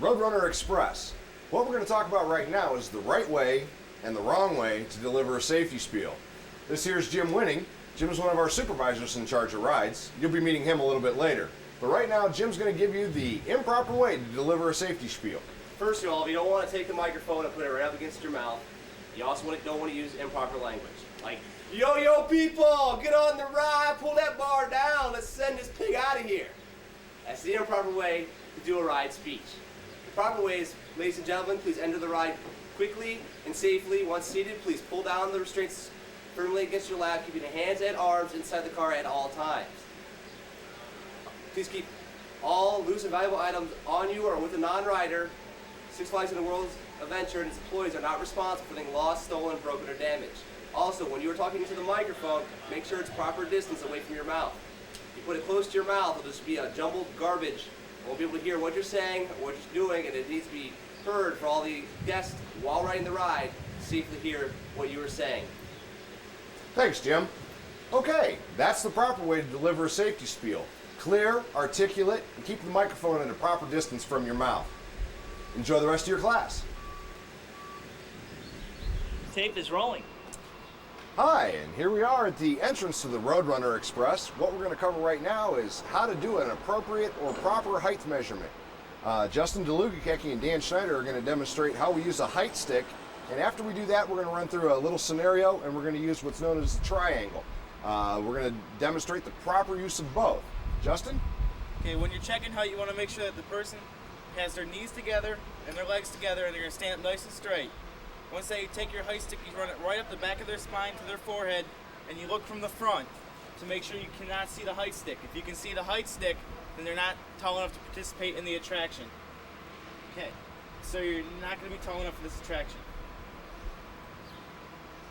Roadrunner Express. What we're going to talk about right now is the right way and the wrong way to deliver a safety spiel. This here's Jim Winning. Jim is one of our supervisors in charge of rides. You'll be meeting him a little bit later. But right now, Jim's going to give you the improper way to deliver a safety spiel. First of all, you don't want to take the microphone and put it right up against your mouth. You also don't want to use improper language. Like, yo people, get on the ride, pull that bar down, let's send this pig out of here. That's the improper way to do a ride speech. The proper way is, ladies and gentlemen, please enter the ride quickly and safely. Once seated, please pull down the restraints firmly against your lap, keeping your hands and arms inside the car at all times. Please keep all loose and valuable items on you or with a non-rider. Six Flags and the WorldsOfAdventure and its employees are not responsible for anything lost, stolen, broken, or damaged. Also, when you are talking into the microphone, make sure it's proper distance away from your mouth. If you put it close to your mouth, it'll just be a jumbled garbage. You won't be able to hear what you're saying or what you're doing, and it needs to be heard for all the guests while riding the ride to safely hear what you were saying. Thanks, Jim. Okay, that's the proper way to deliver a safety spiel. Clear, articulate, and keep the microphone at a proper distance from your mouth. Enjoy the rest of your class. Tape is rolling. Hi, and here we are at the entrance to the Roadrunner Express. What we're going to cover right now is how to do an appropriate or proper height measurement. Justin Geaugalake and Dan Schneider are going to demonstrate how we use a height stick, and after we do that, we're going to run through a little scenario, and we're going to use what's known as the triangle. We're going to demonstrate the proper use of both. Justin? Okay, when you're checking height, you want to make sure that the person has their knees together and their legs together, and they're going to stand up nice and straight. Once they take your height stick, you run it right up the back of their spine to their forehead, and you look from the front to make sure you cannot see the height stick. If you can see the height stick, then they're not tall enough to participate in the attraction. Okay, so you're not going to be tall enough for this attraction.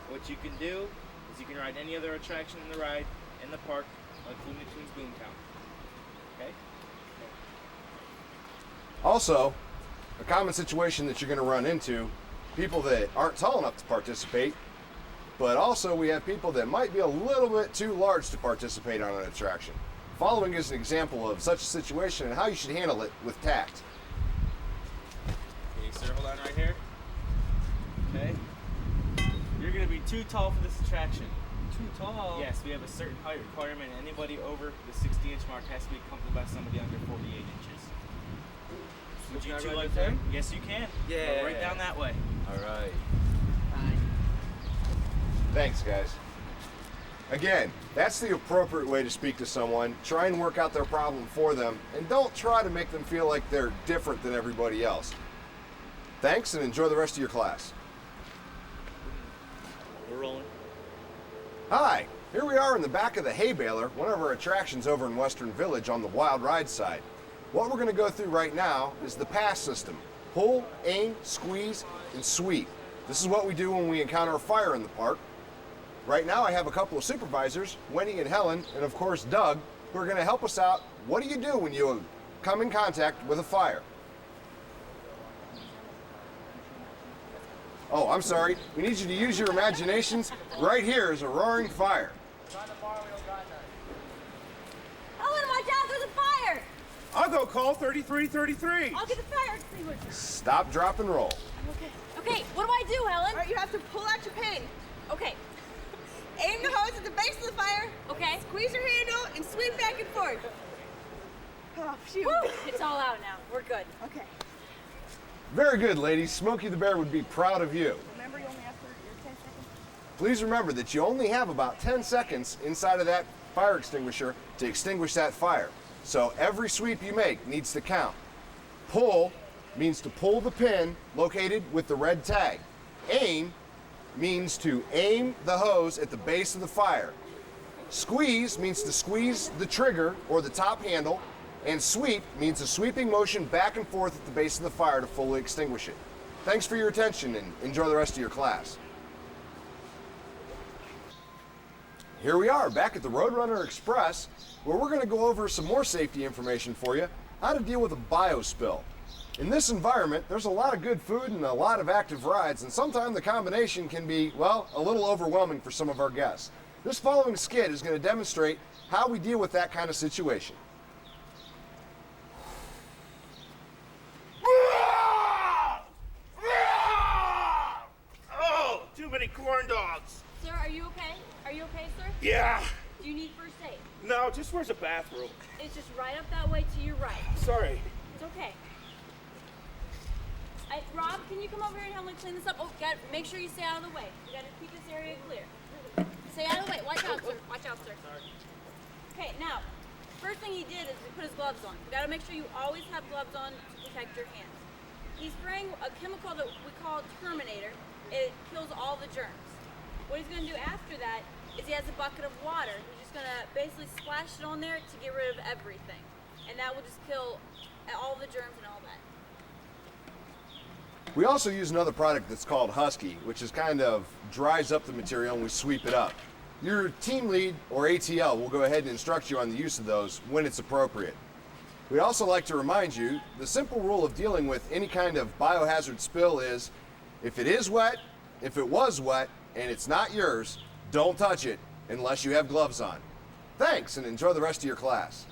What you can do is you can ride any other attraction in the ride in the park, like Looney Tunes Boomtown. Okay? Also, a common situation that you're going to run into, people that aren't tall enough to participate, but also we have people that might be a little bit too large to participate on an attraction. Following is an example of such a situation and how you should handle it with tact. Okay, sir, hold on right here. Okay. You're going to be too tall for this attraction. Too tall? Yes, we have a certain height requirement. Anybody over the 60-inch mark has to be accompanied by somebody under 48 inches. Would you two like to? Yes, you can. Yeah. Go right down that way. All right. Thanks, guys. Again, that's the appropriate way to speak to someone. Try and work out their problem for them, and don't try to make them feel like they're different than everybody else. Thanks, and enjoy the rest of your class. We're rolling. Hi, here we are in the back of the hay baler, one of our attractions over in Western Village on the Wild Ride side. What we're going to go through right now is the pass system. Pull, aim, squeeze, and sweep. This is what we do when we encounter a fire in the park. Right now I have a couple of supervisors, Wendy and Helen, and of course Doug, who are going to help us out. What do you do when you come in contact with a fire? Oh, I'm sorry. We need you to use your imaginations. Right here is a roaring fire. Ellen, watch out, there's a fire! I'll go call 3333. I'll get the fire extinguisher. Stop, drop, and roll. Okay, what do I do, Helen? All right, you have to pull out your pin. Okay, Aim the hose at the base of the fire. okay. Squeeze your handle and sweep back and forth. Oh, phew. Woo! It's all out now. We're good. Okay. Very good, ladies. Smokey the Bear would be proud of you. Remember, you only have your 10 seconds. Please remember that you only have about 10 seconds inside of that fire extinguisher to extinguish that fire. So every sweep you make needs to count. Pull means to pull the pin located with the red tag. Aim means to aim the hose at the base of the fire. Squeeze means to squeeze the trigger or the top handle, and sweep means a sweeping motion back and forth at the base of the fire to fully extinguish it. Thanks for your attention and enjoy the rest of your class. Here we are back at the Roadrunner Express, where we're going to go over some more safety information for you, how to deal with a biospill. In this environment, there's a lot of good food and a lot of active rides, and sometimes the combination can be, well, a little overwhelming for some of our guests. This following skit is going to demonstrate how we deal with that kind of situation. many corn dogs. Sir, are you okay? Are you okay, sir? Yeah. Do you need first aid? No, just where's the bathroom? It's just right up that way to your right. Sorry. It's okay. Rob, can you come over here and help me clean this up? Oh, make sure you stay out of the way. You gotta keep this area clear. Stay out of the way. Watch out, sir. Watch out, sir. Sorry. Okay, now, first thing he did is he put his gloves on. You gotta make sure you always have gloves on to protect your hands. He's spraying a chemical that we call Terminator. It kills all the germs. What he's gonna do after that is he has a bucket of water. He's just gonna basically splash it on there to get rid of everything. And that will just kill all the germs and all that. We also use another product that's called Husky, which is kind of dries up the material and we sweep it up. Your team lead or ATL will go ahead and instruct you on the use of those when it's appropriate. We also like to remind you, the simple rule of dealing with any kind of biohazard spill is, if it is wet, if it was wet, and it's not yours, don't touch it unless you have gloves on. Thanks, and enjoy the rest of your class.